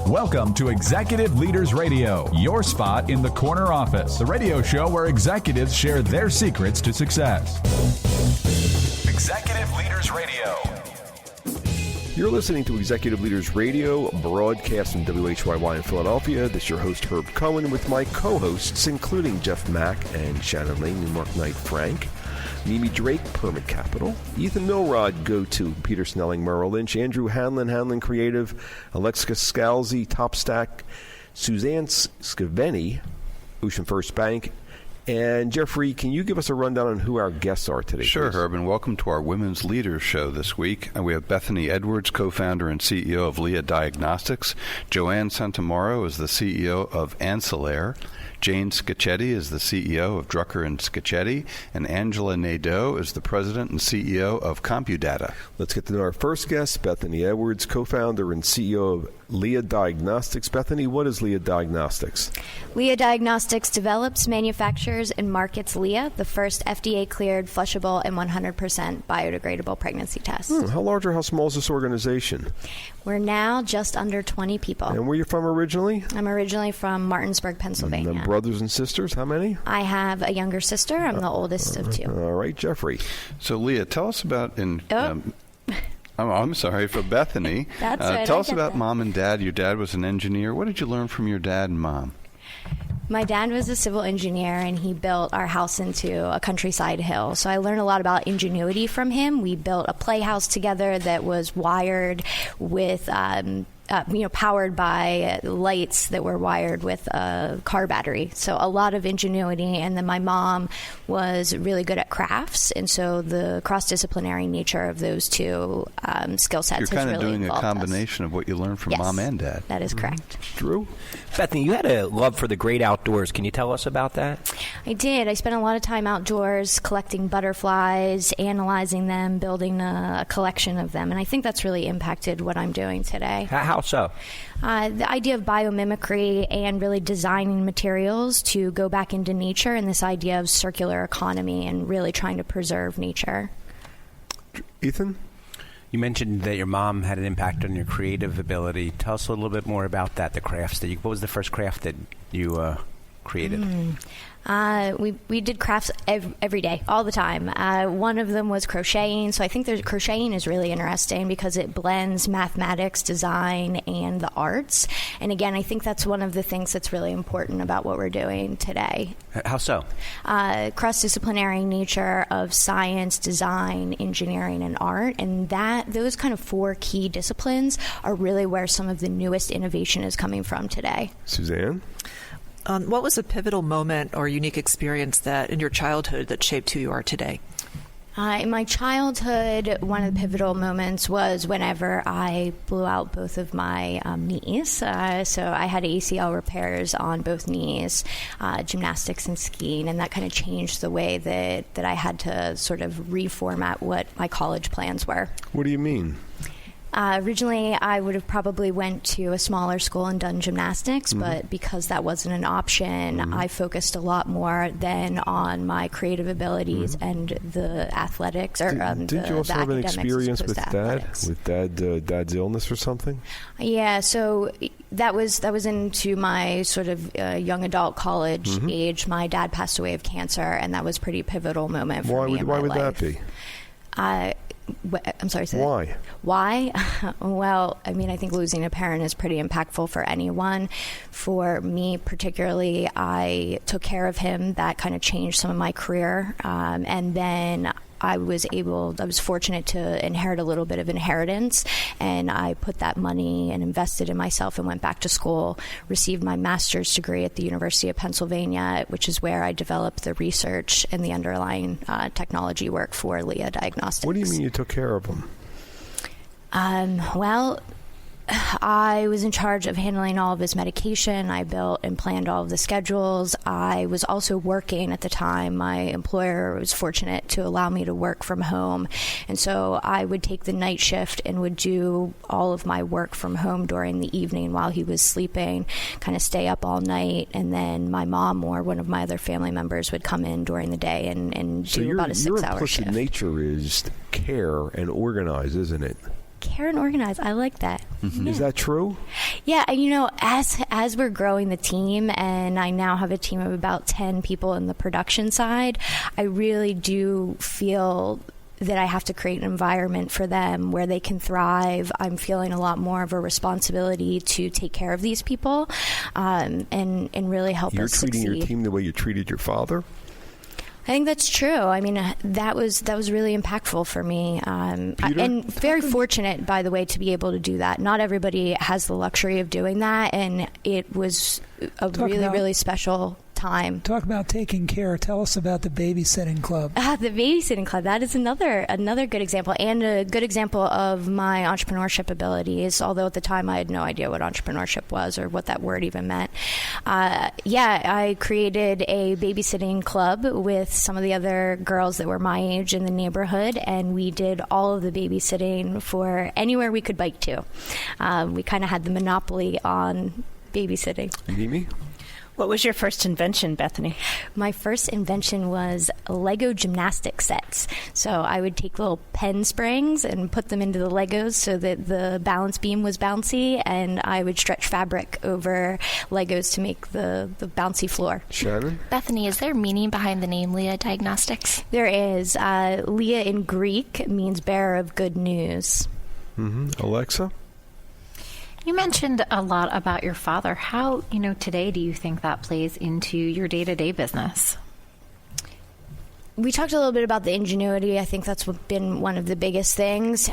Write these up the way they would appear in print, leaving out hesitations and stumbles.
Welcome to Executive Leaders Radio, your spot in the corner office, the radio show where executives share their secrets to success. Executive Leaders Radio. You're listening to Executive Leaders Radio, broadcast from WHYY in Philadelphia. This is your host, Herb Cohen, with my co-hosts, including Jeff Mack and Shannon Lane, New Mark Knight Frank, Mimi Drake, Permit Capital, Ethan Milrod, Go-To, Peter Snelling, Merrill Lynch, Andrew Hanlon Creative, Alexa Scalzi, Top Stack, Suzanne Scaveni, Ocean First Bank. And Jeffrey, can you give us a rundown on who our guests are today? Sure, please? Herb, and welcome to our Women's Leaders Show this week. We have Bethany Edwards, co-founder and CEO of LIA Diagnostics. Joanne Santomauro is the CEO of Ancillare. Jane Scaccetti is the CEO of Drucker Scaccetti, and Angela Nadeau is the president and CEO of CompuData. Let's get to know our first guest, Bethany Edwards, co-founder and CEO of LIA Diagnostics. Bethany, what is LIA Diagnostics? LIA Diagnostics develops, manufactures, and markets LIA, the first FDA-cleared, flushable, and 100% biodegradable pregnancy test. How large or how small is this organization? We're now just under 20 people. And where are you from originally? I'm originally from Martinsburg, Pennsylvania. And brothers and sisters, how many? I have a younger sister. I'm the oldest of two. All right, Jeffrey. So, LIA, tell us about... I'm sorry, for Bethany. That's right. Tell us about Mom and Dad. Your dad was an engineer. What did you learn from your dad and Mom? My dad was a civil engineer, and he built our house into a countryside hill. So I learned a lot about ingenuity from him. We built a playhouse together that was wired with powered by lights that were wired with a car battery. So a lot of ingenuity. And then my mom was really good at crafts. And so the cross-disciplinary nature of those two skill sets has really You're kind of doing a combination of what you learned from Mom and Dad. That is correct. Drew? Bethany, you had a love for the great outdoors. Can you tell us about that? I did. I spent a lot of time outdoors collecting butterflies, analyzing them, building a collection of them. And I think that's really impacted what I'm doing today. How so? The idea of biomimicry and really designing materials to go back into nature, and this idea of circular economy and really trying to preserve nature. Ethan? You mentioned that your mom had an impact on your creative ability. Tell us a little bit more about that, the crafts what was the first craft that you created? We did crafts every day, all the time. One of them was crocheting. So I think crocheting is really interesting because it blends mathematics, design, and the arts. And again, I think that's one of the things that's really important about what we're doing today. How so? Cross-disciplinary nature of science, design, engineering, and art. And those kind of four key disciplines are really where some of the newest innovation is coming from today. Suzanne? What was a pivotal moment or unique experience that in your childhood that shaped who you are today? In my childhood, one of the pivotal moments was whenever I blew out both of my knees. So I had ACL repairs on both knees, gymnastics and skiing, and that kind of changed the way that I had to sort of reformat what my college plans were. What do you mean? Originally, I would have probably went to a smaller school and done gymnastics, but because that wasn't an option, I focused a lot more then on my creative abilities and the athletics. Did you also have an experience with dad's illness or something? Yeah, so that was into my sort of young adult college age. My dad passed away of cancer, and that was a pretty pivotal moment for me in my life. Why would that be? I'm sorry, say Why? Why? Well, I mean, I think losing a parent is pretty impactful for anyone. For me particularly, I took care of him. That kind of changed some of my career. And then I was fortunate to inherit a little bit of inheritance, and I put that money and invested in myself and went back to school, received my master's degree at the University of Pennsylvania, which is where I developed the research and the underlying technology work for LIA Diagnostics. What do you mean you took care of him? Well, I was in charge of handling all of his medication. I built and planned all of the schedules. I was also working at the time. My employer was fortunate to allow me to work from home. And so I would take the night shift and would do all of my work from home during the evening while he was sleeping, kind of stay up all night. And then my mom or one of my other family members would come in during the day and do about a 6-hour shift. Your implicit nature is care and organize, isn't it? Care and organized. I like that. Mm-hmm. Yeah. Is that true? Yeah, as we're growing the team, and I now have a team of about 10 people in the production side, I really do feel that I have to create an environment for them where they can thrive. I'm feeling a lot more of a responsibility to take care of these people and really help us succeed. You're treating your team the way you treated your father? I think that's true. I mean, that was really impactful for me, and very fortunate, by the way, to be able to do that. Not everybody has the luxury of doing that, and it was a really special time. Talk about taking care. Tell us about the babysitting club. The babysitting club. That is another good example, and a good example of my entrepreneurship abilities, although at the time I had no idea what entrepreneurship was or what that word even meant. I created a babysitting club with some of the other girls that were my age in the neighborhood, and we did all of the babysitting for anywhere we could bike to. We kind of had the monopoly on babysitting. Mimi? What was your first invention, Bethany? My first invention was Lego gymnastic sets. So I would take little pen springs and put them into the Legos so that the balance beam was bouncy, and I would stretch fabric over Legos to make the bouncy floor. Shannon? Bethany, is there meaning behind the name LIA Diagnostics? There is. LIA in Greek means bearer of good news. Mm-hmm. Alexa? You mentioned a lot about your father. How, today do you think that plays into your day-to-day business? We talked a little bit about the ingenuity. I think that's been one of the biggest things.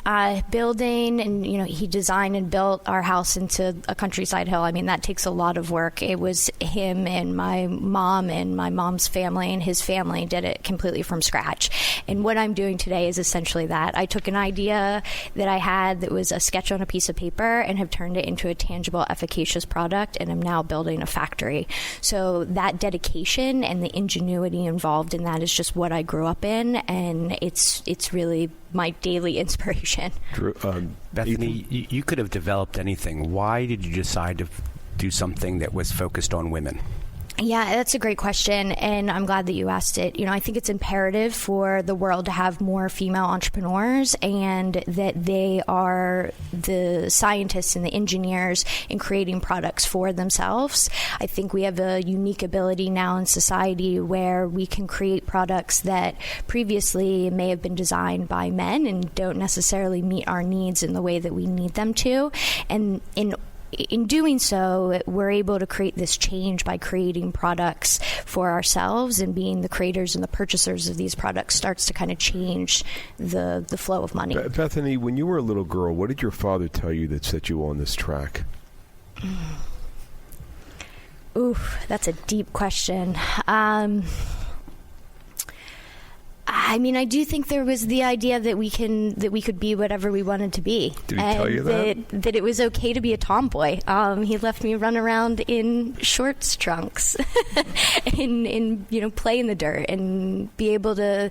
Building, and he designed and built our house into a countryside hill. I mean, that takes a lot of work. It was him and my mom and my mom's family and his family did it completely from scratch. And what I'm doing today is essentially that. I took an idea that I had that was a sketch on a piece of paper and have turned it into a tangible, efficacious product, and I'm now building a factory. So that dedication and the ingenuity involved in that is just what I grew up in, and it's really my daily inspiration. Bethany, you could have developed anything. Why did you decide to do something that was focused on women? Yeah, that's a great question, and I'm glad that you asked it. I think it's imperative for the world to have more female entrepreneurs, and that they are the scientists and the engineers in creating products for themselves. I think we have a unique ability now in society where we can create products that previously may have been designed by men and don't necessarily meet our needs in the way that we need them to. And in doing so, we're able to create this change by creating products for ourselves, and being the creators and the purchasers of these products starts to kind of change the flow of money. Bethany, when you were a little girl, what did your father tell you that set you on this track? Ooh, that's a deep question. I do think there was the idea that we could be whatever we wanted to be. Did he tell you that it was okay to be a tomboy. He let me run around in shorts trunks and play in the dirt and be able to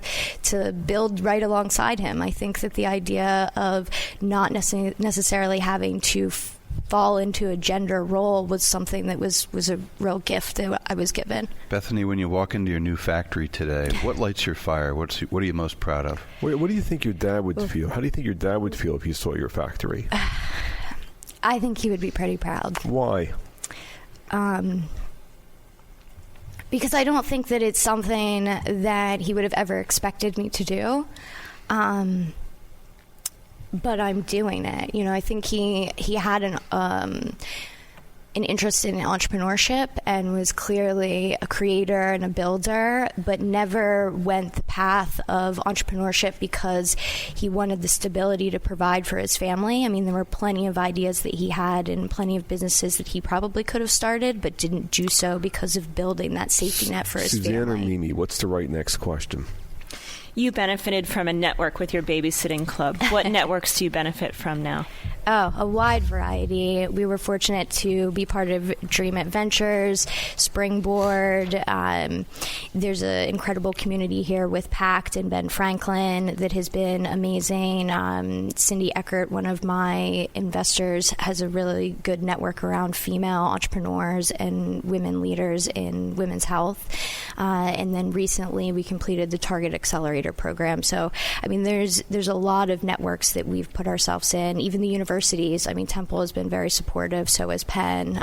build right alongside him. I think that the idea of not necessarily having to fall into a gender role was something that was a real gift that I was given. Bethany, when you walk into your new factory today, what lights your fire? What are you most proud of? What do you think your dad would feel? How do you think your dad would feel if he saw your factory? I think he would be pretty proud. Why? Because I don't think that it's something that he would have ever expected me to do. But I'm doing it. I think he had an interest in entrepreneurship and was clearly a creator and a builder, but never went the path of entrepreneurship because he wanted the stability to provide for his family. I mean, there were plenty of ideas that he had and plenty of businesses that he probably could have started, but didn't do so because of building that safety net for his family. Suzanne or Mimi, what's the right next question? You benefited from a network with your babysitting club. What networks do you benefit from now? Oh, a wide variety. We were fortunate to be part of Dream Adventures, Springboard. There's an incredible community here with PACT and Ben Franklin that has been amazing. Cindy Eckert, one of my investors, has a really good network around female entrepreneurs and women leaders in women's health. And then recently we completed the Target Accelerator program. So, I mean, there's a lot of networks that we've put ourselves in. Even the universities. I mean, Temple has been very supportive, so has Penn.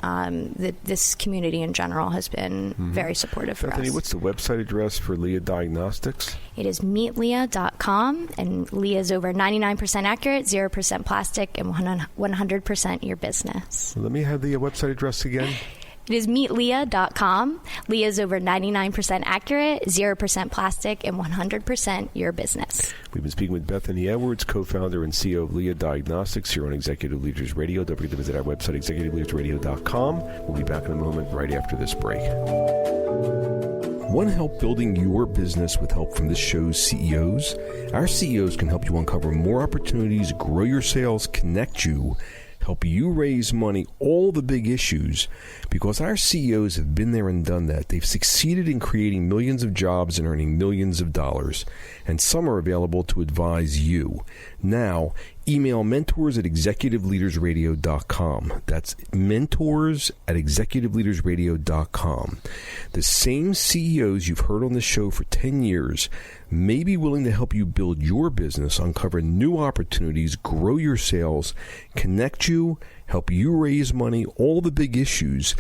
This community in general has been very supportive for Bethany, us. what's the website address for LIA Diagnostics? It is meetlia.com, and LIA is over 99% accurate, 0% plastic, and 100% your business. Let me have the website address again. It is meetlia.com. LIA is over 99% accurate, 0% plastic, and 100% your business. We've been speaking with Bethany Edwards, co-founder and CEO of LIA Diagnostics here on Executive Leaders Radio. Don't forget to visit our website, executiveleadersradio.com. We'll be back in a moment right after this break. Want help building your business with help from this show's CEOs? Our CEOs can help you uncover more opportunities, grow your sales, connect you, help you raise money, all the big issues, because our CEOs have been there and done that. They've succeeded in creating millions of jobs and earning millions of dollars, and some are available to advise you. Now, email mentors@executiveleadersradio.com. That's mentors@executiveleadersradio.com. The same CEOs you've heard on the show for 10 years may be willing to help you build your business, uncover new opportunities, grow your sales, connect you, help you raise money, all the big issues,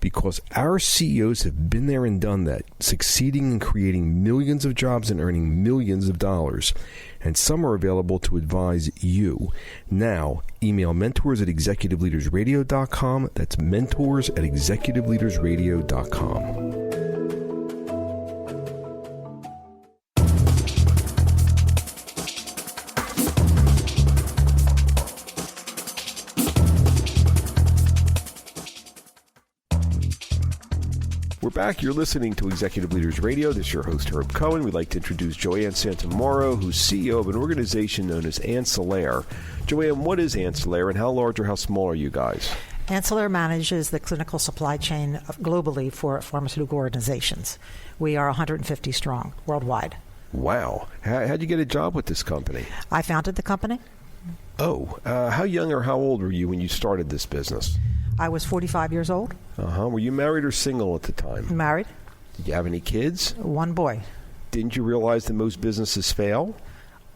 because our CEOs have been there and done that, succeeding in creating millions of jobs and earning millions of dollars. And some are available to advise you. Now, email mentors@executiveleadersradio.com. That's mentors@executiveleadersradio.com. We're back. You're listening to Executive Leaders Radio. This is your host, Herb Cohen. We'd like to introduce Joanne Santomauro, who's CEO of an organization known as Ancillare. Joanne, what is Ancillare, and how large or how small are you guys? Ancillare manages the clinical supply chain globally for pharmaceutical organizations. We are 150 strong worldwide. Wow. How'd you get a job with this company? I founded the company. Oh. How young or how old were you when you started this business? I was 45 years old. Were you married or single at the time? Married. Did you have any kids? One boy. Didn't you realize that most businesses fail?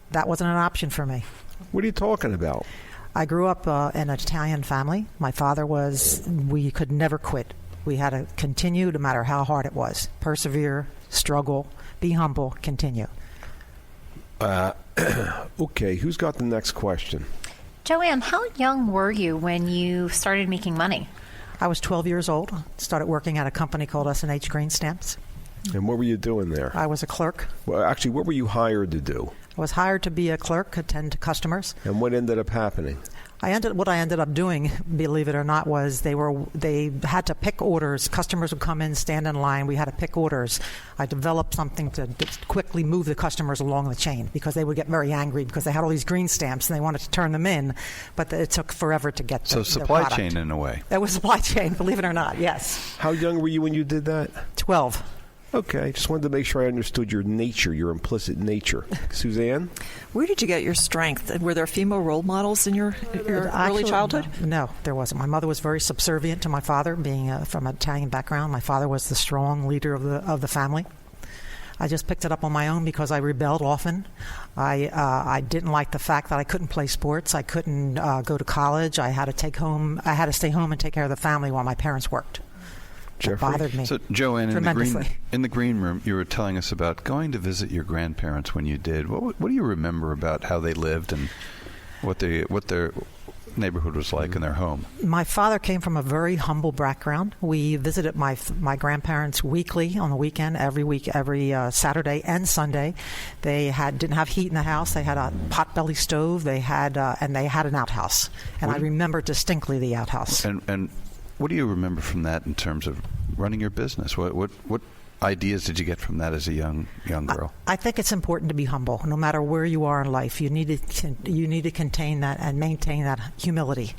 That wasn't an option for me. What are you talking about? I grew up in an Italian family. My father we could never quit. We had to continue no matter how hard it was. Persevere, struggle, be humble, continue. Okay, who's got the next question? Joanne, how young were you when you started making money? I was 12 years old. Started working at a company called S&H Green Stamps. And what were you doing there? I was a clerk. Well, actually, what were you hired to do? I was hired to be a clerk, attend to customers. And what ended up happening? What I ended up doing, believe it or not, was they had to pick orders. Customers would come in, stand in line. We had to pick orders. I developed something to quickly move the customers along the chain because they would get very angry because they had all these green stamps and they wanted to turn them in, but it took forever to get So supply chain in a way. It was supply chain, believe it or not, yes. How young were you when you did that? 12. Okay, just wanted to make sure I understood your nature, your implicit nature. Suzanne? Where did you get your strength? Were there female role models in your early childhood? No, there wasn't. My mother was very subservient to my father, being from an Italian background. My father was the strong leader of the family. I just picked it up on my own because I rebelled often. I didn't like the fact that I couldn't play sports. I couldn't go to college. I had to stay home and take care of the family while my parents worked. That bothered me. So, Joanne, in the green room, you were telling us about going to visit your grandparents when you did. What do you remember about how they lived and what their neighborhood was like in their home? My father came from a very humble background. We visited my grandparents weekly on the weekend, every week, every Saturday and Sunday. They didn't have heat in the house. They had a potbelly stove. They had an outhouse, and I remember distinctly the outhouse. And what do you remember from that in terms of running your business? What ideas did you get from that as a young girl? I think it's important to be humble, no matter where you are in life. You need to contain that and maintain that humility.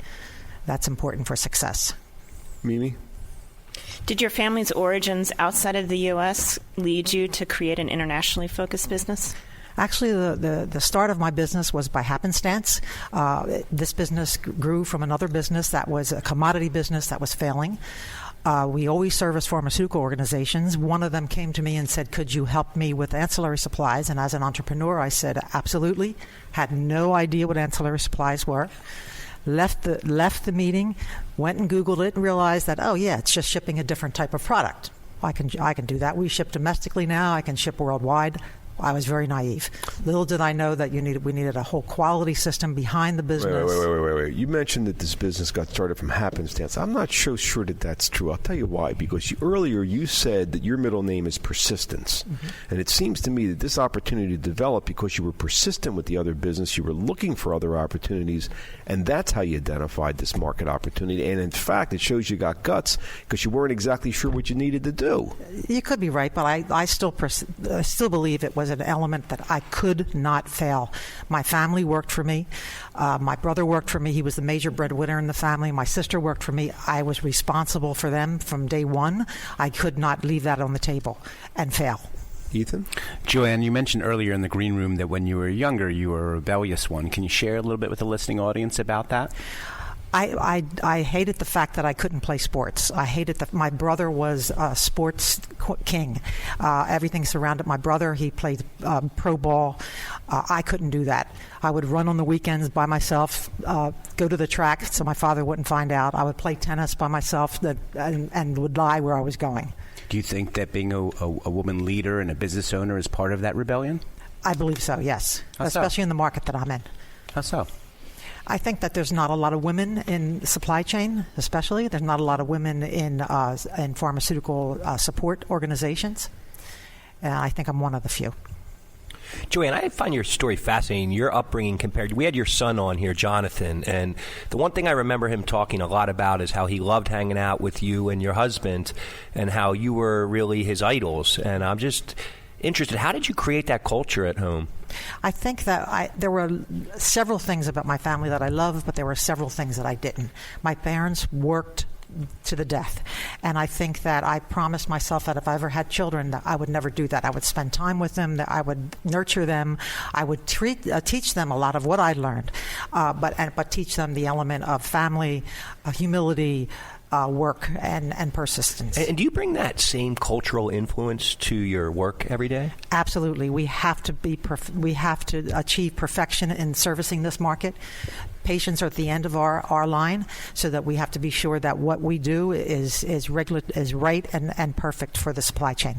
That's important for success. Mimi? Did your family's origins outside of the U.S. lead you to create an internationally focused business? Actually, the start of my business was by happenstance. This business grew from another business that was a commodity business that was failing. We always service pharmaceutical organizations. One of them came to me and said, could you help me with ancillary supplies? And as an entrepreneur, I said, absolutely. Had no idea what ancillary supplies were. Left the meeting, went and Googled it and realized that, oh, yeah, it's just shipping a different type of product. I can do that. We ship domestically now. I can ship worldwide. I was very naive. Little did I know that we needed a whole quality system behind the business. Wait. You mentioned that this business got started from happenstance. I'm not so sure that that's true. I'll tell you why. Because earlier you said that your middle name is persistence. Mm-hmm. And it seems to me that this opportunity developed because you were persistent with the other business. You were looking for other opportunities. And that's how you identified this market opportunity. And in fact, it shows you got guts because you weren't exactly sure what you needed to do. You could be right, but I still believe it was an element that I could not fail. My family worked for me. My brother worked for me. He was the major breadwinner in the family. My sister worked for me. I was responsible for them from day one. I could not leave that on the table and fail. Ethan? Joanne, you mentioned earlier in the green room that when you were younger, you were a rebellious one. Can you share a little bit with the listening audience about that? I hated the fact that I couldn't play sports. I hated that my brother was a sports king. Everything surrounded my brother. He played pro ball. I couldn't do that. I would run on the weekends by myself, go to the track so my father wouldn't find out. I would play tennis by myself and would lie where I was going. Do you think that being a woman leader and a business owner is part of that rebellion? I believe so, yes. How especially so? In the market that I'm in. How so? I think that there's not a lot of women in supply chain, especially. There's not a lot of women in pharmaceutical support organizations. And I think I'm one of the few. Joanne, I find your story fascinating. Your upbringing compared, we had your son on here, Jonathan, and the one thing I remember him talking a lot about is how he loved hanging out with you and your husband and how you were really his idols. And I'm just interested, how did you create that culture at home? I think that there were several things about my family that I loved, but there were several things that I didn't. My parents worked to the death. And I think that I promised myself that if I ever had children, that I would never do that. I would spend time with them, that I would nurture them. I would teach them a lot of what I learned, but teach them the element of family, humility, work, and persistence. And do you bring that same cultural influence to your work every day? Absolutely. We have to we have to achieve perfection in servicing this market. Patients are at the end of our line, so that we have to be sure that what we do is right and perfect for the supply chain.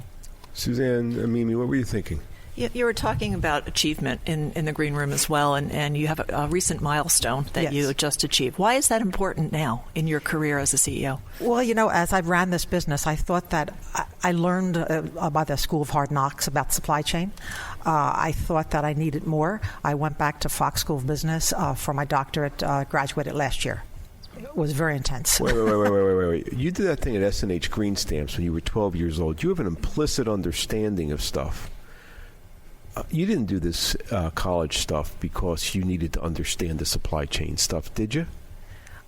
Suzanne, Mimi, what were you thinking? You were talking about achievement in the green room as well, and you have a recent milestone that you just achieved. Why is that important now in your career as a CEO? Well, as I ran this business, I thought that I learned by the School of Hard Knocks about supply chain. I thought that I needed more. I went back to Fox School of Business for my doctorate, graduated last year. It was very intense. Wait. You did that thing at S&H Green Stamps when you were 12 years old. You have an implicit understanding of stuff. You didn't do this college stuff because you needed to understand the supply chain stuff, did you?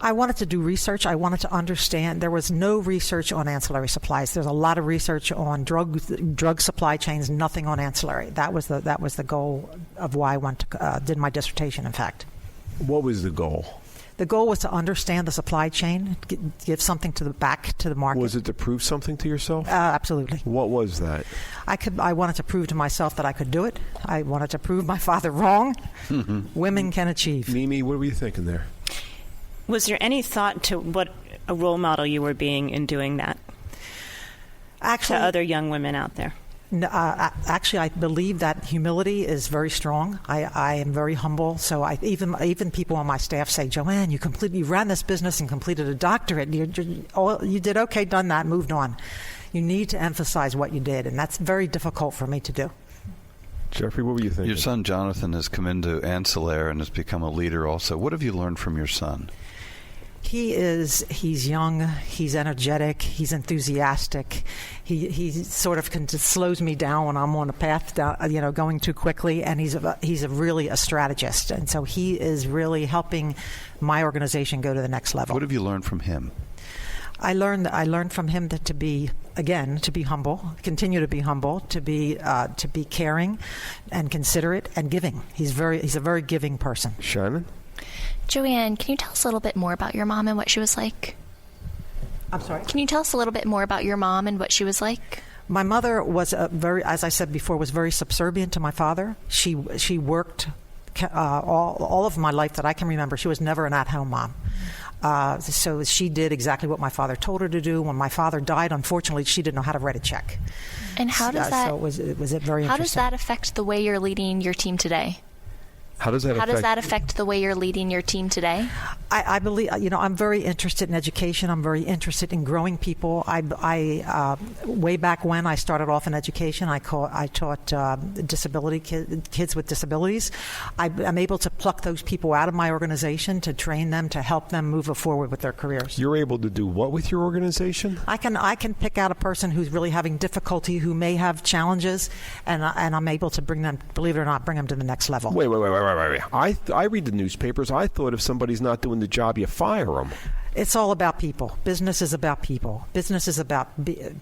I wanted to do research. I wanted to understand. There was no research on ancillary supplies. There's a lot of research on drug supply chains, nothing on ancillary. That was the goal of why I did my dissertation, in fact. What was the goal? The goal was to understand the supply chain, give something back to the market. Was it to prove something to yourself? Absolutely. What was that? I wanted to prove to myself that I could do it. I wanted to prove my father wrong. Mm-hmm. Women can achieve. Mimi, what were you thinking there? Was there any thought to what a role model you were being in doing that? Actually, to other young women out there? No, actually, I believe that humility is very strong. I am very humble. So even people on my staff say, Joanne, you ran this business and completed a doctorate. You did okay, done that, moved on. You need to emphasize what you did, and that's very difficult for me to do. Jeffrey, what were you thinking? Your son Jonathan has come into Ancillare and has become a leader also. What have you learned from your son? He's young, he's energetic, he's enthusiastic. He sort of slows me down when I'm on a path down, going too quickly, and he's really a strategist, and so he is really helping my organization go to the next level. What have you learned from him? I learned from him to be humble, continue to be humble, to be caring and considerate and giving. He's a very giving person. Shannon? Joanne, can you tell us a little bit more about your mom and what she was like? I'm sorry? Can you tell us a little bit more about your mom and what she was like? My mother was as I said before, was very subservient to my father. She worked all of my life that I can remember. She was never an at-home mom. So she did exactly what my father told her to do. When my father died, unfortunately, she didn't know how to write a check. And how does that? So was it very interesting. How does that affect the way you're leading your team today? How does that affect the way you're leading your team today? I believe, I'm very interested in education. I'm very interested in growing people. I way back when I started off in education, I taught kids with disabilities. I'm able to pluck those people out of my organization to train them, to help them move forward with their careers. You're able to do what with your organization? I can pick out a person who's really having difficulty, who may have challenges, and I'm able to bring them, believe it or not, bring them to the next level. Wait. I read the newspapers. I thought if somebody's not doing the job, you fire them. It's all about people. Business is about people. Business is about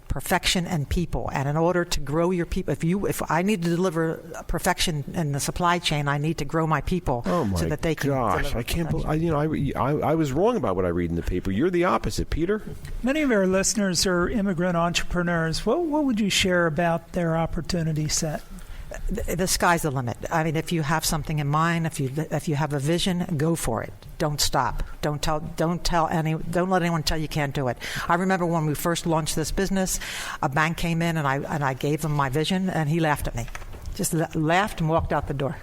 perfection and people. And in order to grow your people, if I need to deliver perfection in the supply chain, I need to grow my people so that they can. Gosh, I can't believe. I was wrong about what I read in the paper. You're the opposite, Peter. Many of our listeners are immigrant entrepreneurs. What would you share about their opportunity set? The sky's the limit. I mean, if you have something in mind, if you have a vision, go for it. Don't stop. Don't let anyone tell you can't do it. I remember when we first launched this business, a bank came in and I gave him my vision, and he laughed at me. Just laughed and walked out the door.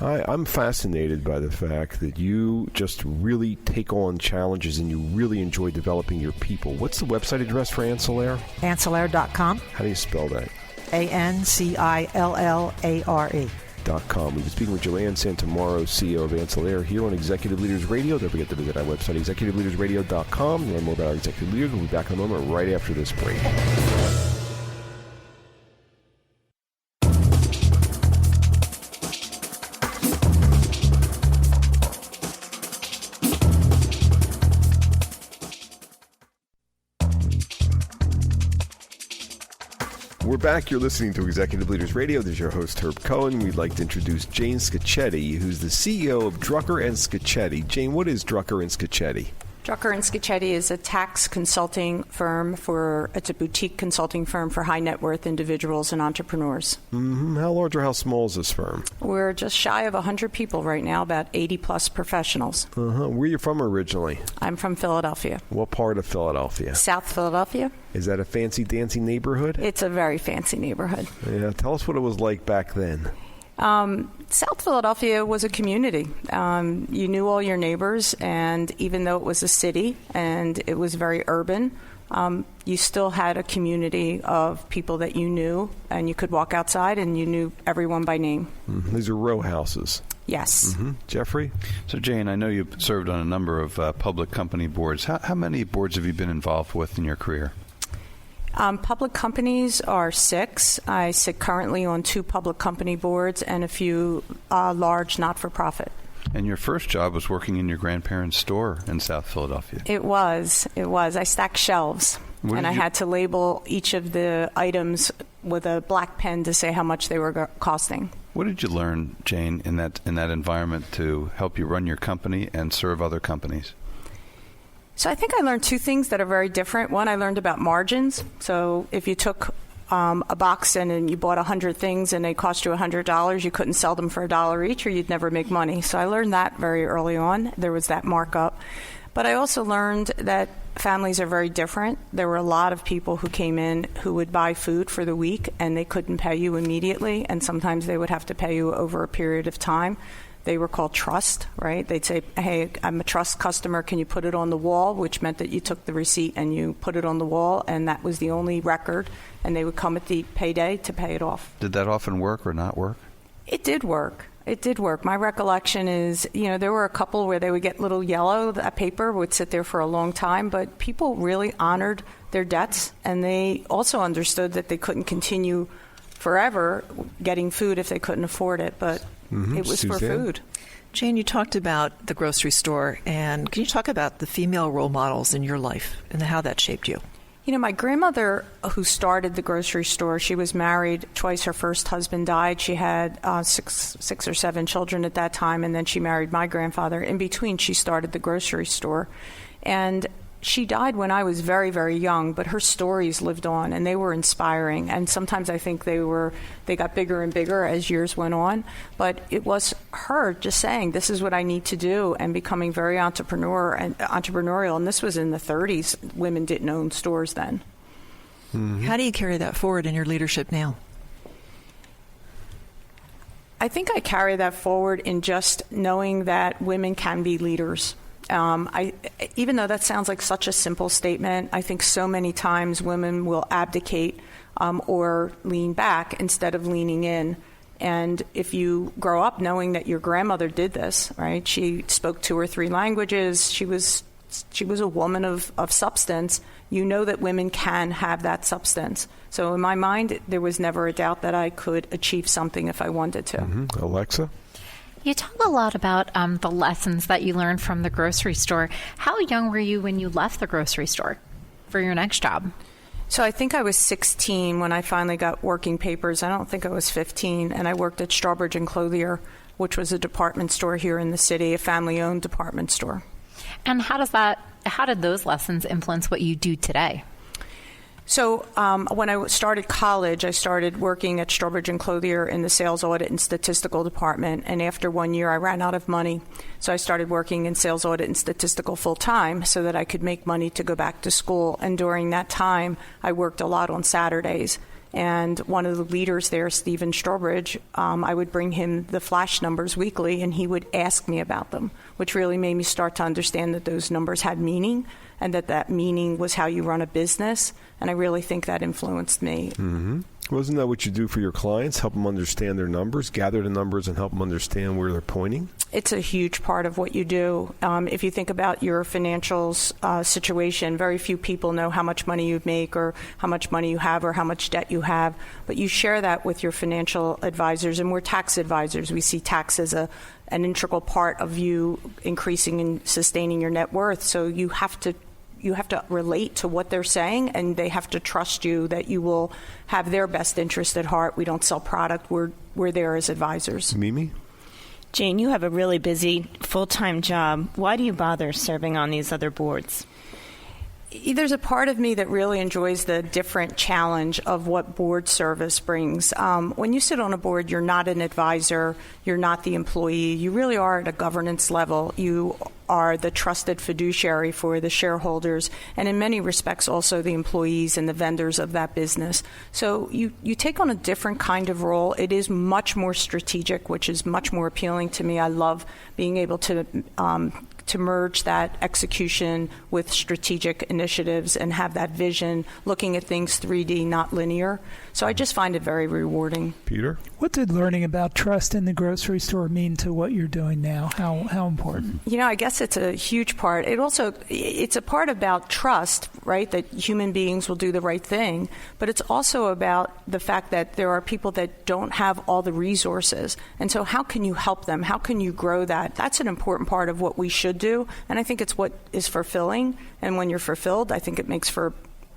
I'm fascinated by the fact that you just really take on challenges and you really enjoy developing your people. What's the website address for Ancillare? Ancillare.com. How do you spell that? ANCILLARE.com. We've been speaking with Joanne Santomauro, CEO of Ancillare, here on Executive Leaders Radio. Don't forget to visit our website, executiveleadersradio.com. Learn more about our executive leaders. We'll be back in a moment right after this break. We're back. You're listening to Executive Leaders Radio. This is your host, Herb Cohen. We'd like to introduce Jane Scaccetti, who's the CEO of Drucker Scaccetti. Jane, what is Drucker Scaccetti? Drucker Scaccetti is a tax consulting firm it's a boutique consulting firm for high net worth individuals and entrepreneurs. Mm-hmm. How large or how small is this firm? We're just shy of 100 people right now, about 80 plus professionals. Uh-huh. Where are you from originally? I'm from Philadelphia. What part of Philadelphia? South Philadelphia. Is that a fancy dancy neighborhood? It's a very fancy neighborhood. Yeah, tell us what it was like back then. South Philadelphia was a community. You knew all your neighbors, and even though it was a city and it was very urban, you still had a community of people that you knew, and you could walk outside and you knew everyone by name. Mm-hmm. These are row houses. Yes. Mm-hmm. Jeffrey? So, Jane, I know you've served on a number of public company boards. How many boards have you been involved with in your career? Public companies are 6. I sit currently on 2 public company boards and a few large not-for-profit. And your first job was working in your grandparents' store in South Philadelphia. It was. I stacked shelves, and I had to label each of the items with a black pen to say how much they were costing. What did you learn, Jane, in that environment to help you run your company and serve other companies? So I think I learned 2 things that are very different. One, I learned about margins. So if you took a box and you bought 100 things and they cost you $100, you couldn't sell them for $1 each, or you'd never make money. So I learned that very early on. There was that markup. But I also learned that families are very different. There were a lot of people who came in who would buy food for the week, and they couldn't pay you immediately, and sometimes they would have to pay you over a period of time. They were called trust, right? They'd say, hey, I'm a trust customer. Can you put it on the wall? Which meant that you took the receipt and you put it on the wall, and that was the only record. And they would come at the payday to pay it off. Did that often work or not work? It did work. It did work. My recollection is, there were a couple where they would get little yellow. That paper would sit there for a long time, but people really honored their debts, and they also understood that they couldn't continue forever getting food if they couldn't afford it, but it was for food. Jane, you talked about the grocery store, and can you talk about the female role models in your life and how that shaped you? My grandmother, who started the grocery store, she was married twice. Her first husband died. She had six or seven children at that time, and then she married my grandfather. In between, she started the grocery store. And she died when I was very, very young, but her stories lived on, and they were inspiring. And sometimes I think they got bigger and bigger as years went on. But it was her just saying, this is what I need to do, and becoming very entrepreneurial. And this was in the 30s. Women didn't own stores then. Mm-hmm. How do you carry that forward in your leadership now? I think I carry that forward in just knowing that women can be leaders. Even though that sounds like such a simple statement, I think so many times women will abdicate or lean back instead of leaning in. And if you grow up knowing that your grandmother did this, right? She spoke 2 or 3 languages. She was a woman of substance. You know that women can have that substance. So in my mind, there was never a doubt that I could achieve something if I wanted to. Mm-hmm. Alexa? You talk a lot about the lessons that you learned from the grocery store. How young were you when you left the grocery store for your next job? So I think I was 16 when I finally got working papers. I don't think I was 15. And I worked at Strawbridge & Clothier, which was a department store here in the city, a family-owned department store. And how did those lessons influence what you do today? So when I started college, I started working at Strawbridge & Clothier in the sales audit and statistical department. And after 1 year, I ran out of money. So I started working in sales audit and statistical full-time so that I could make money to go back to school. And during that time, I worked a lot on Saturdays. And one of the leaders there, Stephen Strawbridge, I would bring him the flash numbers weekly, and he would ask me about them, which really made me start to understand that those numbers had meaning and that meaning was how you run a business. And I really think that influenced me. Mm-hmm. Wasn't that what you do for your clients? Help them understand their numbers, gather the numbers, and help them understand where they're pointing? It's a huge part of what you do. If you think about your financial situation, very few people know how much money you make or how much money you have or how much debt you have. But you share that with your financial advisors, and we're tax advisors. We see tax as an integral part of you increasing and sustaining your net worth. So you have to relate to what they're saying, and they have to trust you that you will have their best interest at heart. We don't sell product. We're there as advisors. Mimi? Jane, you have a really busy full-time job. Why do you bother serving on these other boards? There's a part of me that really enjoys the different challenge of what board service brings. When you sit on a board, you're not an advisor, you're not the employee, you really are at a governance level. You are the trusted fiduciary for the shareholders and in many respects also the employees and the vendors of that business. So you take on a different kind of role. It is much more strategic, which is much more appealing to me. I love being able to merge that execution with strategic initiatives and have that vision, looking at things 3D, not linear. So I just find it very rewarding. Peter? What did learning about trust in the grocery store mean to what you're doing now? How important? I guess it's a huge part. It's a part about trust, right, that human beings will do the right thing, but it's also about the fact that there are people that don't have all the resources. And so how can you help them? How can you grow that? That's an important part of what we should do, and I think it's what is fulfilling. And when you're fulfilled, I think it makes for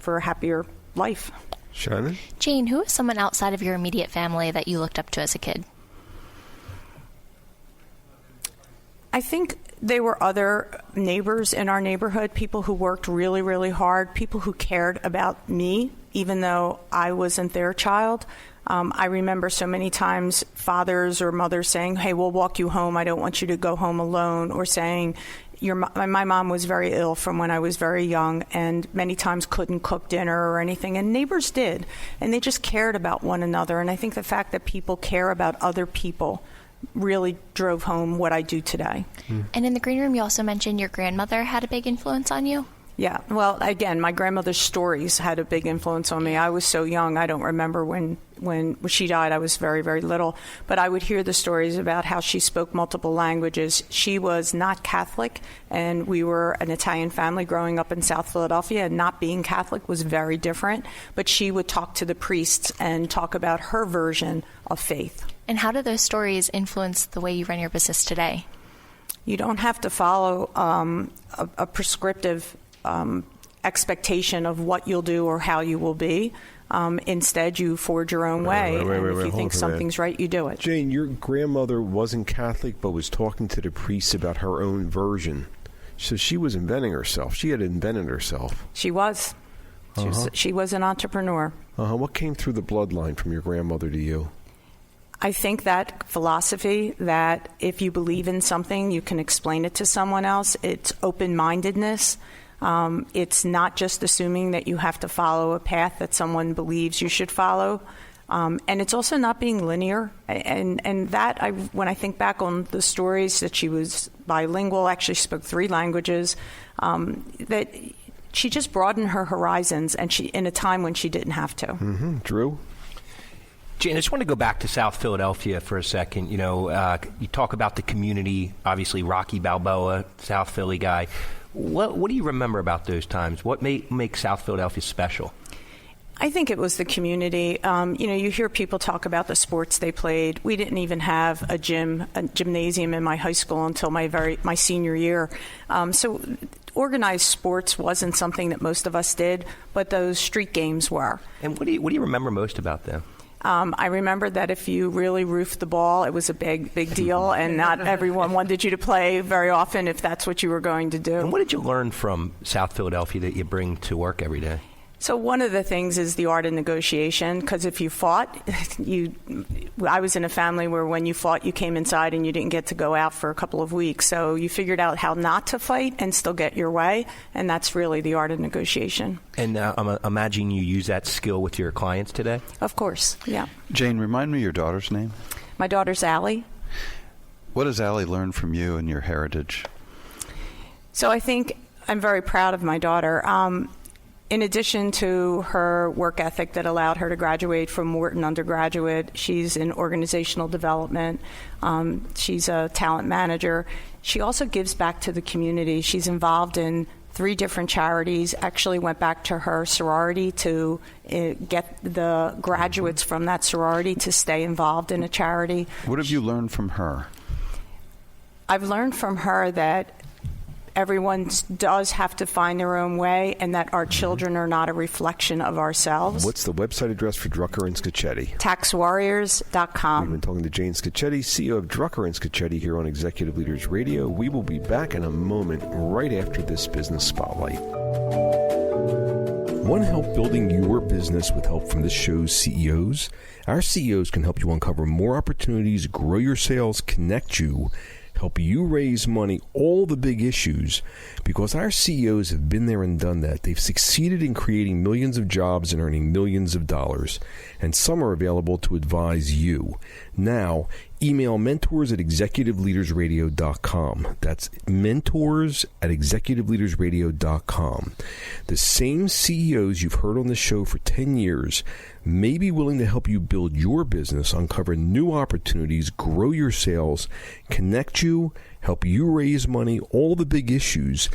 a happier life. Shannon? Jane, who is someone outside of your immediate family that you looked up to as a kid? I think they were other neighbors in our neighborhood, people who worked really, really hard, people who cared about me, even though I wasn't their child. I remember so many times fathers or mothers saying, hey, we'll walk you home. I don't want you to go home alone. Or saying, my mom was very ill from when I was very young and many times couldn't cook dinner or anything. And neighbors did. And they just cared about one another. And I think the fact that people care about other people really drove home what I do today. And in the green room, you also mentioned your grandmother had a big influence on you? Yeah. Well, again, my grandmother's stories had a big influence on me. I was so young. I don't remember when she died. I was very, very little. But I would hear the stories about how she spoke multiple languages. She was not Catholic, and we were an Italian family growing up in South Philadelphia, and not being Catholic was very different. But she would talk to the priests and talk about her version of faith. And how do those stories influence the way you run your business today? You don't have to follow a prescriptive expectation of what you'll do or how you will be. Instead, you forge your own way. And if you think something's right, you do it. Jane, your grandmother wasn't Catholic but was talking to the priest about her own version. So she was inventing herself. She had invented herself. She was. She was an entrepreneur. What came through the bloodline from your grandmother to you? I think that philosophy that if you believe in something, you can explain it to someone else. It's open-mindedness. It's not just assuming that you have to follow a path that someone believes you should follow. And it's also not being linear. And that, when I think back on the stories that she was bilingual, actually spoke 3 languages, that she just broadened her horizons, and she in a time when she didn't have to. Mm-hmm. Drew? Jane, I just want to go back to South Philadelphia for a second. You talk about the community, obviously Rocky Balboa, South Philly guy. What do you remember about those times? What makes South Philadelphia special? I think it was the community. You hear people talk about the sports they played. We didn't even have a gymnasium in my high school until my senior year. So organized sports wasn't something that most of us did, but those street games were. And what do you remember most about them? I remember that if you really roofed the ball, it was a big deal, and not everyone wanted you to play very often if that's what you were going to do. And what did you learn from South Philadelphia that you bring to work every day? So one of the things is the art of negotiation, because if you fought, I was in a family where when you fought, you came inside and you didn't get to go out for a couple of weeks. So you figured out how not to fight and still get your way, and that's really the art of negotiation. And I'm imagining you use that skill with your clients today? Of course, yeah. Jane, remind me your daughter's name. My daughter's Allie. What has Allie learned from you and your heritage? So I think I'm very proud of my daughter. In addition to her work ethic that allowed her to graduate from Wharton undergraduate, she's in organizational development. She's a talent manager. She also gives back to the community. She's involved in 3 different charities, actually went back to her sorority to get the graduates from that sorority to stay involved in a charity. What have you learned from her? I've learned from her that everyone does have to find their own way, and that our children are not a reflection of ourselves. What's the website address for Drucker and Scaccetti? TaxWarriors.com. We've been talking to Jane Scaccetti, CEO of Drucker and Scaccetti, here on Executive Leaders Radio. We will be back in a moment right after this business spotlight. Want help building your business with help from this show's CEOs? Our CEOs can help you uncover more opportunities, grow your sales, connect you, help you raise money, all the big issues, because our CEOs have been there and done that. They've succeeded in creating millions of jobs and earning millions of dollars, and some are available to advise you. Now, email mentors@executiveleadersradio.com. That's mentors@executiveleadersradio.com. The same CEOs you've heard on the show for 10 years may be willing to help you build your business, uncover new opportunities, grow your sales, connect you, help you raise money, all the big issues,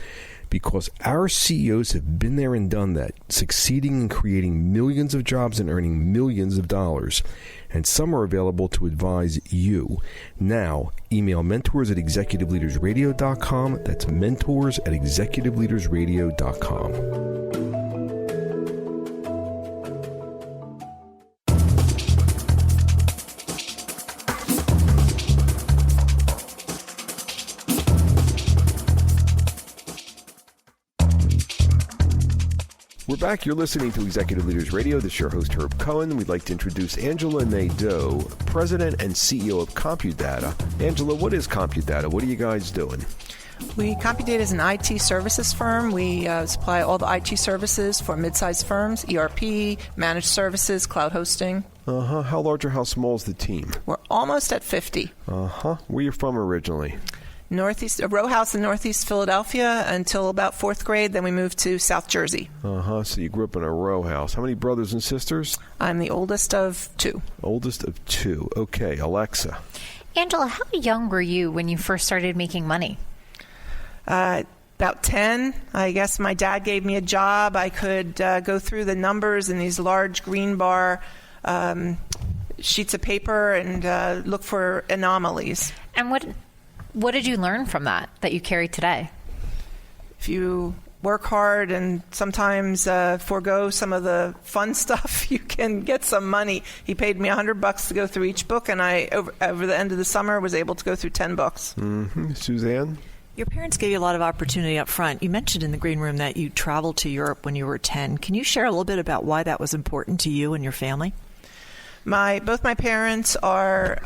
because our CEOs have been there and done that, succeeding in creating millions of jobs and earning millions of dollars. And some are available to advise you. Now, email mentors@executiveleadersradio.com. That's mentors@executiveleadersradio.com. We're back. You're listening to Executive Leaders Radio. This is your host, Herb Cohen. We'd like to introduce Angela Nadeau, President and CEO of CompuData. Angela, what is CompuData? What are you guys doing? CompuData is an IT services firm. We supply all the IT services for mid-sized firms, ERP, managed services, cloud hosting. How large or how small is the team? We're almost at 50. Where are you from originally? a row house in Northeast Philadelphia until about 4th grade. Then we moved to South Jersey. So you grew up in a row house. How many brothers and sisters? I'm the oldest of 2. Oldest of 2. Okay, Alexa. Angela, how young were you when you first started making money? About 10. I guess my dad gave me a job. I could go through the numbers in these large green bar sheets of paper and look for anomalies. And what did you learn from that you carry today? If you work hard and sometimes forego some of the fun stuff, you can get some money. He paid me $100 to go through each book, and I, over the end of the summer, was able to go through 10 books. Mm-hmm. Suzanne? Your parents gave you a lot of opportunity up front. You mentioned in the green room that you traveled to Europe when you were 10. Can you share a little bit about why that was important to you and your family? Both my parents are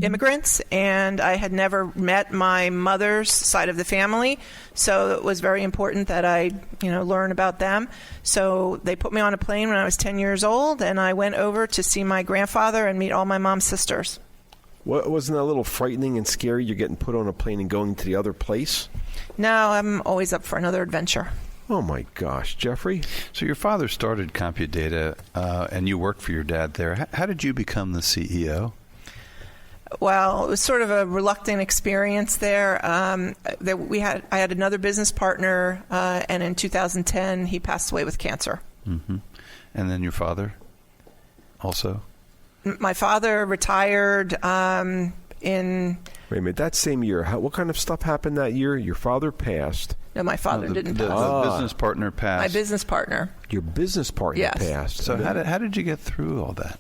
immigrants, and I had never met my mother's side of the family, so it was very important that I, learn about them. So they put me on a plane when I was 10 years old, and I went over to see my grandfather and meet all my mom's sisters. Wasn't that a little frightening and scary? You're getting put on a plane and going to the other place? No, I'm always up for another adventure. Oh, my gosh. Jeffrey? So your father started CompuData, and you worked for your dad there. How did you become the CEO? Well, it was sort of a reluctant experience there. I had another business partner, and in 2010, he passed away with cancer. Mm-hmm. And then your father also? My father retired in... Wait a minute, that same year, what kind of stuff happened that year? Your father passed. No, my father didn't pass. The business partner passed. My business partner. Your business partner passed. So how did you get through all that?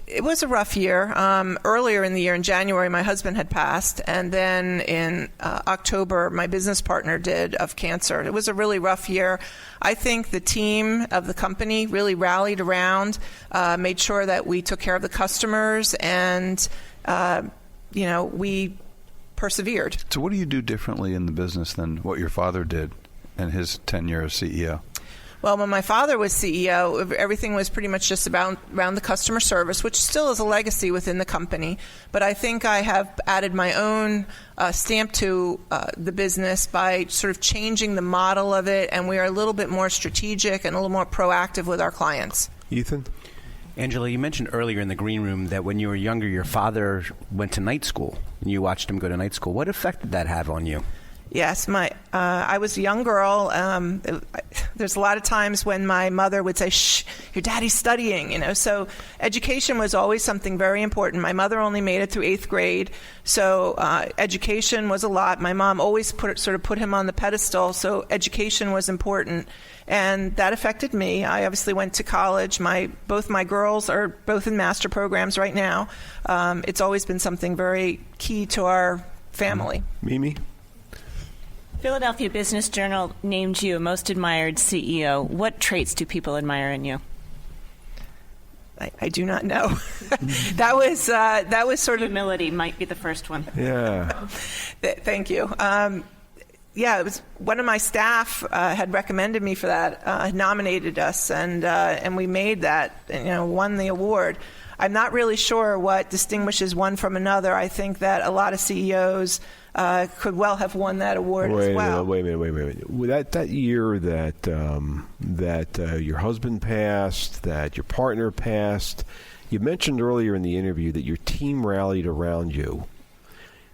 It was a rough year. Earlier in the year, in January, my husband had passed, and then in October, my business partner did of cancer. It was a really rough year. I think the team of the company really rallied around, made sure that we took care of the customers, and we persevered. So what do you do differently in the business than what your father did in his tenure as CEO? Well, when my father was CEO, everything was pretty much just around the customer service, which still is a legacy within the company. But I think I have added my own stamp to the business by sort of changing the model of it, and we are a little bit more strategic and a little more proactive with our clients. Ethan? Angela, you mentioned earlier in the green room that when you were younger, your father went to night school, and you watched him go to night school. What effect did that have on you? Yes, I was a young girl. There's a lot of times when my mother would say, "Shh, your daddy's studying," So education was always something very important. My mother only made it through 8th grade, so education was a lot. My mom always put him on the pedestal, so education was important, and that affected me. I obviously went to college. Both my girls are both in master programs right now. It's always been something very key to our family. Mimi? Philadelphia Business Journal named you a most admired CEO. What traits do people admire in you? I do not know. That was sort of humility might be the first one. Yeah. Thank you. It was one of my staff had recommended me for that, had nominated us, and we made that, won the award. I'm not really sure what distinguishes one from another. I think that a lot of CEOs could well have won that award as well. Wait a minute. That year that your husband passed, that your partner passed, you mentioned earlier in the interview that your team rallied around you.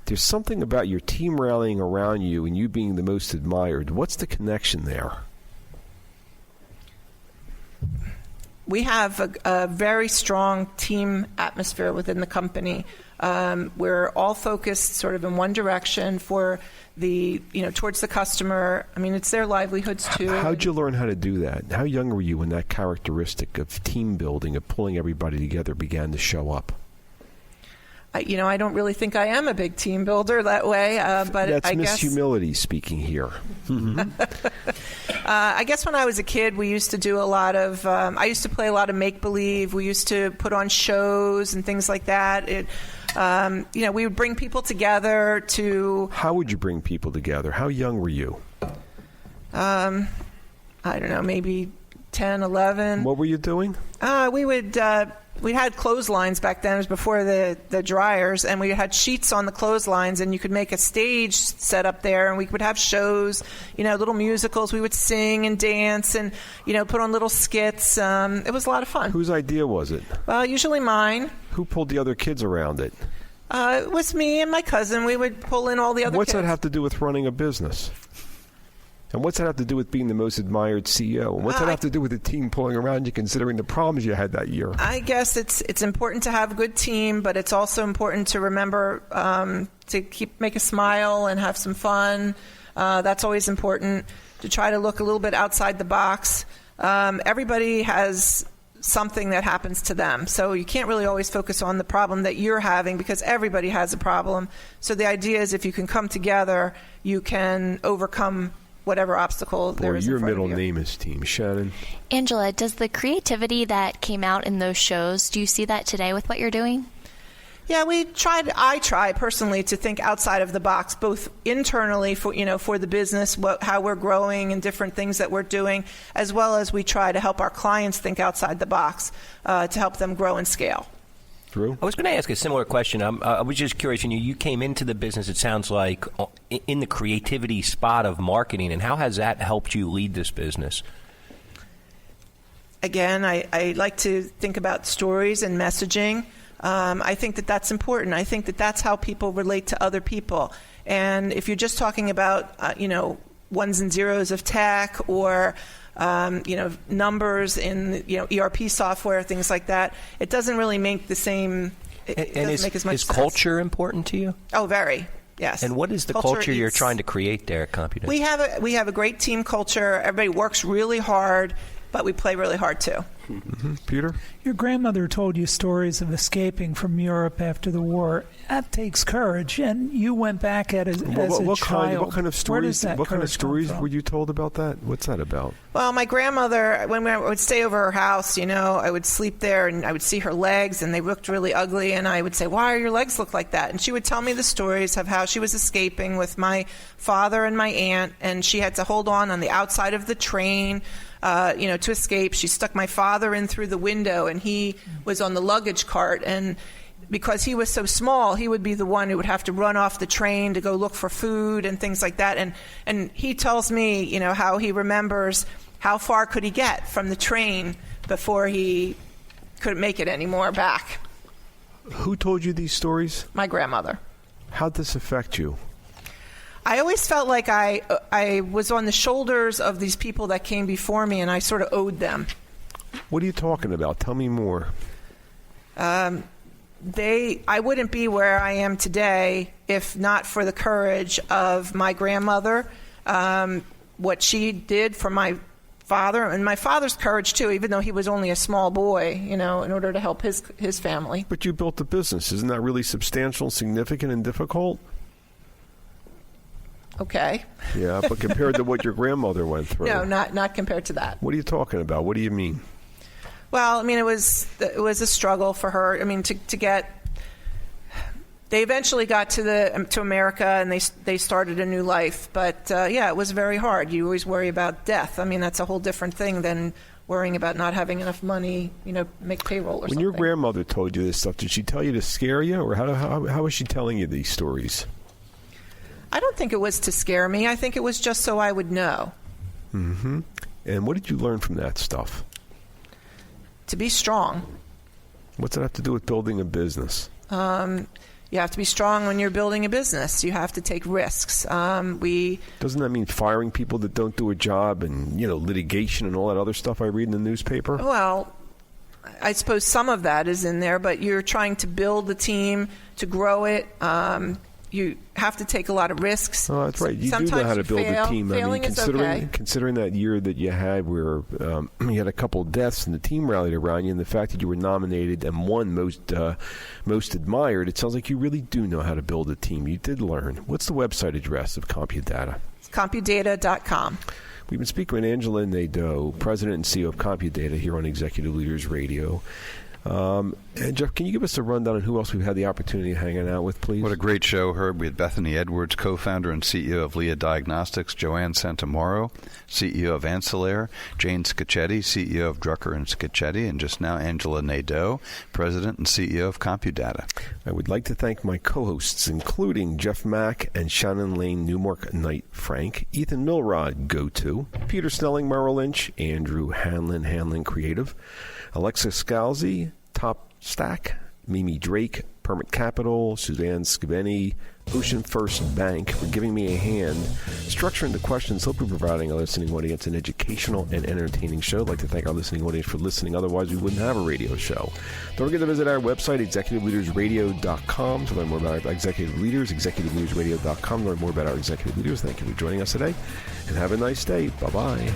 There's something about your team rallying around you and you being the most admired. What's the connection there? We have a very strong team atmosphere within the company. We're all focused sort of in one direction for towards the customer. I mean, it's their livelihoods too. How'd you learn how to do that? How young were you when that characteristic of team building, of pulling everybody together, began to show up? I don't really think I am a big team builder that way, but that's I Miss guess Humility speaking here. Mm-hmm. I guess when I was a kid, we used to do a lot of. I used to play a lot of make believe. We used to put on shows and things like that. We would bring people together to. How would you bring people together? How young were you? I don't know, maybe 10, 11. What were you doing? We would we had clotheslines back then. It was before the dryers, and we had sheets on the clotheslines, and you could make a stage set up there, and we would have shows, little musicals. We would sing and dance and, put on little skits. It was a lot of fun. Whose idea was it? Well, usually mine. Who pulled the other kids around it? It was me and my cousin. We would pull in all the other kids. What's that have to do with running a business? And what's that have to do with being the most admired CEO? And what's that have to do with the team pulling around you, considering the problems you had that year? I guess it's important to have a good team, but it's also important to remember to make a smile and have some fun. That's always important, to try to look a little bit outside the box. Everybody has something that happens to them, so you can't really always focus on the problem that you're having, because everybody has a problem. So the idea is, if you can come together, you can overcome whatever obstacle there is in front of you. Your middle name is Team Shannon. Angela, does the creativity that came out in those shows, do you see that today with what you're doing? Yeah, I try personally to think outside of the box, both internally for the business, how we're growing and different things that we're doing, as well as we try to help our clients think outside the box to help them grow and scale. Drew? I was going to ask a similar question. I was just curious. You came into the business, it sounds like, in the creativity spot of marketing, and how has that helped you lead this business? Again, I like to think about stories and messaging. I think that's important. I think that's how people relate to other people. And if you're just talking about, ones and zeros of tech, or numbers in ERP software, things like that, it doesn't really make the same. It doesn't make as much is sense. Culture important to you? Oh, very. Yes. And what is the culture you're trying to create there at CompuData? We have a great team culture. Everybody works really hard, but we play really hard too. Mm-hmm. Peter? Your grandmother told you stories of escaping from Europe after the war. That takes courage, and you went back as a child. What kind of stories? What kind of stories were you told about that? What's that about? Well, my grandmother, when I would stay over her house, I would sleep there, and I would see her legs, and they looked really ugly, and I would say, "Why are your legs look like that?" And she would tell me the stories of how she was escaping with my father and my aunt, and she had to hold on the outside of the train. To escape. She stuck my father in through the window, and he was on the luggage cart, and because he was so small, he would be the one who would have to run off the train to go look for food and things like that. And he tells me, how he remembers how far could he get from the train before he couldn't make it anymore back. Who told you these stories? My grandmother. How'd this affect you? I always felt like I was on the shoulders of these people that came before me, and I sort of owed them. What are you talking about? Tell me more. I wouldn't be where I am today if not for the courage of my grandmother, what she did for my father, and my father's courage too, even though he was only a small boy, in order to help his family. But you built a business. Isn't that really substantial, significant, and difficult? Okay. Yeah, but compared to what your grandmother went through. No, not compared to that. What are you talking about? What do you mean? Well, it was a struggle for her. To get. They eventually got to America, and they started a new life. But it was very hard. You always worry about death. That's a whole different thing than worrying about not having enough money, make payroll or something. When your grandmother told you this stuff, did she tell you to scare you, or how was she telling you these stories? I don't think it was to scare me. I think it was just so I would know. Mm-hmm. And what did you learn from that stuff? To be strong. What's that have to do with building a business? You have to be strong when you're building a business. You have to take risks. Doesn't that mean firing people that don't do a job and, litigation and all that other stuff I read in the newspaper? Well, I suppose some of that is in there, but you're trying to build the team, to grow it. You have to take a lot of risks. Oh, that's right. You Sometimes do know how to build a team. Considering that year that you had where you had a couple of deaths and the team rallied around you, and the fact that you were nominated and won most admired, it sounds like you really do know how to build a team. You did learn. What's the website address of CompuData? It's CompuData.com. We've been speaking with Angela Nadeau, President and CEO of CompuData here on Executive Leaders Radio. And Jeff, can you give us a rundown on who else we've had the opportunity of hanging out with, please? What a great show, Herb. We had Bethany Edwards, co-founder and CEO of LIA Diagnostics, Joanne Santomauro, CEO of Ancillare, Jane Scaccetti, CEO of Drucker Scaccetti, and just now Angela Nadeau, President and CEO of CompuData. I would like to thank my co-hosts, including Jeff Mack and Shannon Lane, Newmark Knight Frank, Ethan Milrod, GoTo, Peter Snelling, Merrill Lynch, Andrew Hanlon Creative, Alexa Scalzi, Top Stack, Mimi Drake, Permit Capital, Suzanne Scaveni, Ocean First Bank for giving me a hand structuring the questions, hopefully providing our listening audience an educational and entertaining show. I'd like to thank our listening audience for listening. Otherwise, we wouldn't have a radio show. Don't forget to visit our website, executiveleadersradio.com, to learn more about our executive leaders, executiveleadersradio.com, to learn more about our executive leaders. Thank you for joining us today, and have a nice day. Bye-bye.